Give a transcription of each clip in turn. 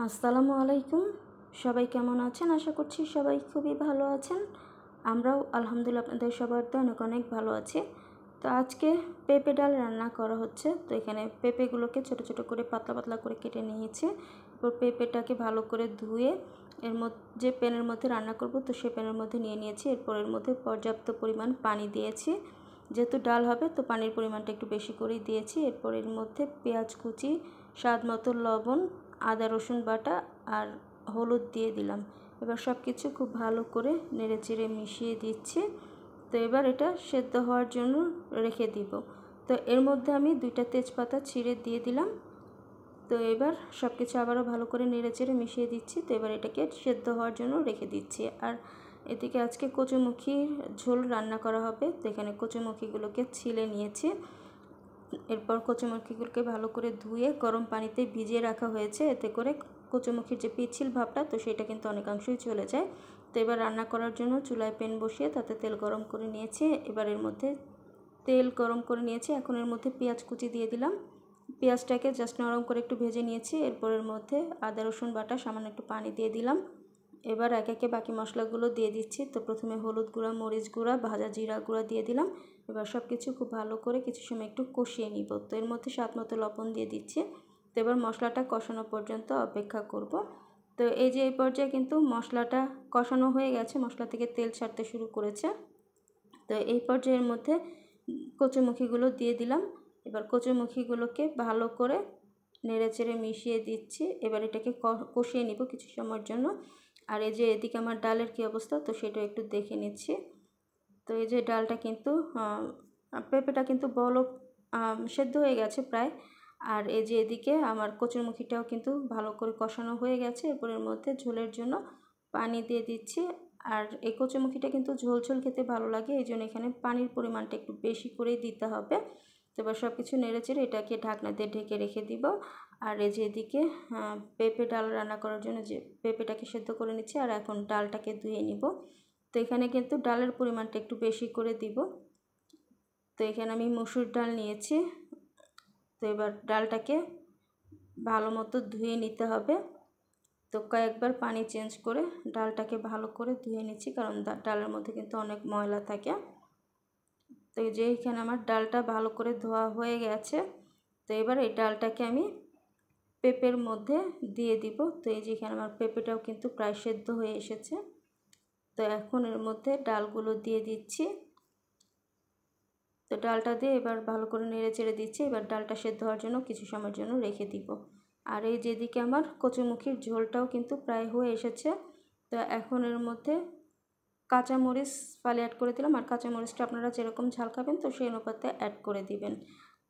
আসসালামু আলাইকুম। সবাই কেমন আছেন? আশা করছি সবাই খুবই ভালো আছেন। আমরাও আলহামদুলিল্লাহ আপনাদের সবার তো অনেক অনেক ভালো আছি। তো আজকে পেঁপে ডাল রান্না করা হচ্ছে। তো এখানে পেঁপেগুলোকে ছোট ছোট করে পাতলা পাতলা করে কেটে নিয়েছি। এরপর পেঁপেটাকে ভালো করে ধুয়ে যে প্যানের মধ্যে রান্না করব তো সেই প্যানের মধ্যে নিয়ে নিয়েছি। এরপর এর মধ্যে পর্যাপ্ত পরিমাণ পানি দিয়েছি। যেহেতু ডাল হবে তো পানির পরিমাণটা একটু বেশি করেই দিয়েছি। এরপর এর মধ্যে পেঁয়াজ কুচি, স্বাদ মতো লবণ, আদা রসুন বাটা আর হলুদ দিয়ে দিলাম। এবার সব কিছু খুব ভালো করে নেড়েচেড়ে মিশিয়ে দিচ্ছি। তো এবার এটা সেদ্ধ হওয়ার জন্য রেখে দিব। তো এর মধ্যে আমি 2টা তেজপাতা ছিঁড়ে দিয়ে দিলাম। তো এবার সব কিছু আবারও ভালো করে নেড়েচেড়ে মিশিয়ে দিচ্ছি। তো এবার এটাকে সেদ্ধ হওয়ার জন্য রেখে দিচ্ছি। আর এদিকে আজকে কচুমুখির ঝোল রান্না করা হবে। তো এখানে কচুমুখিগুলোকে ছিলে নিয়েছি। এরপর কচুমুখিগুলোকে ভালো করে ধুয়ে গরম পানিতে ভিজিয়ে রাখা হয়েছে। এতে করে কচুমুখির যে পিচ্ছিল ভাবটা তো সেটা কিন্তু অনেকাংশই চলে যায়। তো এবার রান্না করার জন্য চুলায় প্যান বসিয়ে তাতে তেল গরম করে নিয়েছি। এবার এর মধ্যে তেল গরম করে নিয়েছি। এখন এর মধ্যে পেঁয়াজ কুচি দিয়ে দিলাম। পেঁয়াজটাকে জাস্ট নরম করে একটু ভেজে নিয়েছি। এরপর এর মধ্যে আদা রসুন বাটা সামান্য একটু পানি দিয়ে দিলাম। এবার একে একে বাকি মশলাগুলো দিয়ে দিচ্ছি। তো প্রথমে হলুদ গুঁড়া, মরিচ গুঁড়া, ভাজা জিরা গুঁড়া দিয়ে দিলাম। এবার সব কিছু খুব ভালো করে কিছু সময় একটু কষিয়ে নিব। তো এর মধ্যে স্বাদ মতো লবণ দিয়ে দিচ্ছি। তো এবার মশলাটা কষানো পর্যন্ত অপেক্ষা করব। তো এই যে এই পর্যায়ে কিন্তু মশলাটা কষানো হয়ে গেছে, মশলা থেকে তেল ছাড়তে শুরু করেছে। তো এই পর্যায়ের মধ্যে কচুমুখিগুলো দিয়ে দিলাম। এবার কচুমুখিগুলোকে ভালো করে নেড়েচেড়ে মিশিয়ে দিচ্ছি। এবার এটাকে কষিয়ে নিব কিছু সময়ের জন্য। আর এই যে এদিকে আমার ডালের কী অবস্থা তো সেটা একটু দেখে নিচ্ছি। তো এই যে ডালটা কিন্তু পেঁপেটা কিন্তু সেদ্ধ হয়ে গেছে প্রায়। আর এই যে এদিকে আমার কচুরমুখিটাও কিন্তু ভালো করে কষানো হয়ে গেছে। এরপর এর মধ্যে ঝোলের জন্য পানি দিয়ে দিচ্ছি। আর এই কচুরমুখিটা কিন্তু ঝোল ঝোল খেতে ভালো লাগে, এই জন্য এখানে পানির পরিমাণটা একটু বেশি করেই দিতে হবে। তো এবার সব কিছু নেড়েচেড়ে এটাকে ঢাকনা দিয়ে ঢেকে রেখে দিব। আর এই যে এদিকে পেঁপে ডাল রান্না করার জন্য যে পেঁপেটাকে সেদ্ধ করে নিচ্ছি আর এখন ডালটাকে ধুয়ে নিব। তো এখানে কিন্তু ডালের পরিমাণটা একটু বেশি করে দিব। তো এখানে আমি মসুর ডাল নিয়েছি। তো এবার ডালটাকে ভালো মতো ধুয়ে নিতে হবে। তো কয়েকবার পানি চেঞ্জ করে ডালটাকে ভালো করে ধুয়ে নিচ্ছি, কারণ ডালের মধ্যে কিন্তু অনেক ময়লা থাকে। তো এই যে এখানে আমার ডালটা ভালো করে ধোয়া হয়ে গেছে। তো এবার এই ডালটাকে আমি পেঁপের মধ্যে দিয়ে দিব। তো এই যে এখানে আমার পেঁপেটাও কিন্তু প্রায় সেদ্ধ হয়ে এসেছে। তো এখন এর মধ্যে ডালগুলো দিয়ে দিচ্ছি। তো ডালটা দিয়ে এবার ভালো করে নেড়ে চেড়ে দিচ্ছি। এবার ডালটা সেদ্ধ হওয়ার জন্য কিছু সময়ের জন্য রেখে দিব। আর এই যেদিকে আমার কচুমুখির ঝোলটাও কিন্তু প্রায় হয়ে এসেছে। তো এখন এর মধ্যে কাঁচামরিচ ফালি অ্যাড করে দিলাম। আর কাঁচামরিচটা আপনারা যেরকম ঝাল খাবেন তো সেই অনুপাতে অ্যাড করে দিবেন।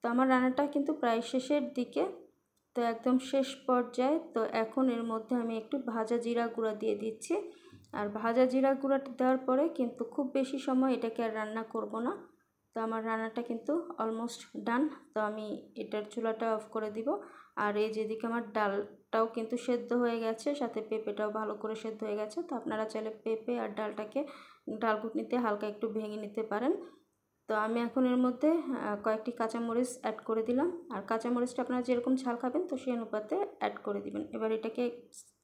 তো আমার রান্নাটা কিন্তু প্রায় শেষের দিকে, তো একদম শেষ পর্যায়ে। তো এখন এর মধ্যে আমি একটু ভাজা জিরা গুঁড়া দিয়ে দিচ্ছি। আর ভাজা জিরা গুঁড়া দেওয়ার পরে কিন্তু খুব বেশি সময় এটাকে আর রান্না করব না। তো আমার রান্নাটা কিন্তু অলমোস্ট ডান। তো আমি এটার চুলাটা অফ করে দিব। আর এই যেদিকে আমার ডালটাও কিন্তু সেদ্ধ হয়ে গেছে, সাথে পেঁপেটাও ভালো করে সেদ্ধ হয়ে গেছে। তো আপনারা চাইলে পেঁপে আর ডালটাকে ডাল ঘুটনিতে হালকা একটু ভেঙে নিতে পারেন। তো আমি এখন এর মধ্যে কয়েকটি কাঁচামরিচ অ্যাড করে দিলাম। আর কাঁচামরিচটা আপনারা যেরকম ঝাল খাবেন তো সেই অনুপাতে অ্যাড করে দিবেন। এবার এটাকে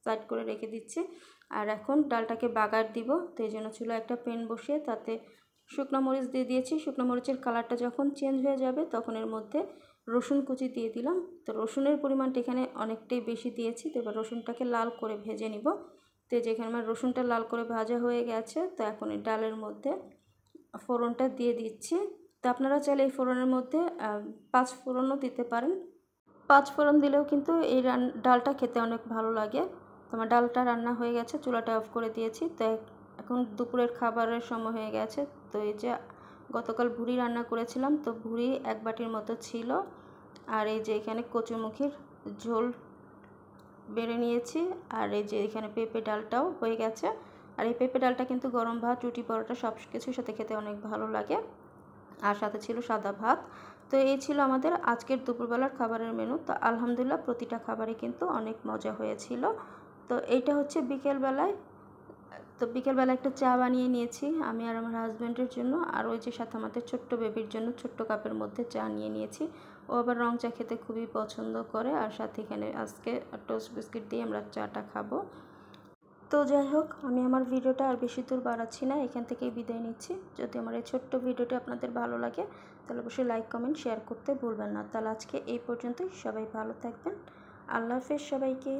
সাইড করে রেখে দিচ্ছি। আর এখন ডালটাকে বাগার দিব। তো এই জন্য চুলায় একটা প্যান বসিয়ে তাতে শুকনো মরিচ দিয়ে দিয়েছি। শুকনো মরিচের কালারটা যখন চেঞ্জ হয়ে যাবে তখন এর মধ্যে রসুন কুচি দিয়ে দিলাম। তো রসুনের পরিমাণটা এখানে অনেকটাই বেশি দিয়েছি। তো এবার রসুনটাকে লাল করে ভেজে নিব। তো যেখানে আমার রসুনটা লাল করে ভাজা হয়ে গেছে, তো এখন এই ডালের মধ্যে ফোড়নটা দিয়ে দিচ্ছি। তো আপনারা চাইলে এই ফোড়নের মধ্যে 5 ফোড়নও দিতে পারেন। 5 ফোড়ন দিলেও কিন্তু এই ডালটা খেতে অনেক ভালো লাগে। তো আমার ডালটা রান্না হয়ে গেছে, চুলাটা অফ করে দিয়েছি। তো এখন দুপুরের খাবারের সময় হয়ে গেছে। তো এই যে গতকাল ভুড়ি রান্না করেছিলাম, তো ভুড়ি 1 বাটির মতো ছিল। আর এই যে এখানে কচুমুখির ঝোল বেড়ে নিয়েছি। আর এই যে এখানে পেঁপে ডালটাও হয়ে গেছে। আর এই পেঁপে ডালটা কিন্তু গরম ভাত, রুটি, পরোটা সব কিছুর সাথে খেতে অনেক ভালো লাগে। আর সাথে ছিল সাদা ভাত। তো এই ছিল আমাদের আজকের দুপুরবেলার খাবারের মেনু। তো আলহামদুলিল্লাহ প্রতিটা খাবারই কিন্তু অনেক মজা হয়েছিল। তো এইটা হচ্ছে বিকেলবেলায়। তো বিকেলবেলা একটা চা বানিয়ে নিয়েছি আমি আর আমার হাজব্যান্ডের জন্য। আর ওই যে সাথে আমাদের ছোট্ট বেবির জন্য ছোট্ট কাপের মধ্যে চা নিয়ে নিয়েছি। ও আবার রং চা খেতে খুবই পছন্দ করে। আর সাথে এখানে আজকে টোস্ট বিস্কিট দিয়ে আমরা চাটা খাবো। তো যাই হোক, আমি আমার ভিডিওটা আর বেশি দূর বাড়াচ্ছি না, এখান থেকেই বিদায় নিচ্ছি। যদি আমার এই ছোট্ট ভিডিওটি আপনাদের ভালো লাগে তাহলে অবশ্যই লাইক কমেন্ট শেয়ার করতে ভুলবেন না। তাহলে আজকে এই পর্যন্তই, সবাই ভালো থাকবেন। আল্লাহ হাফেজ সবাইকে।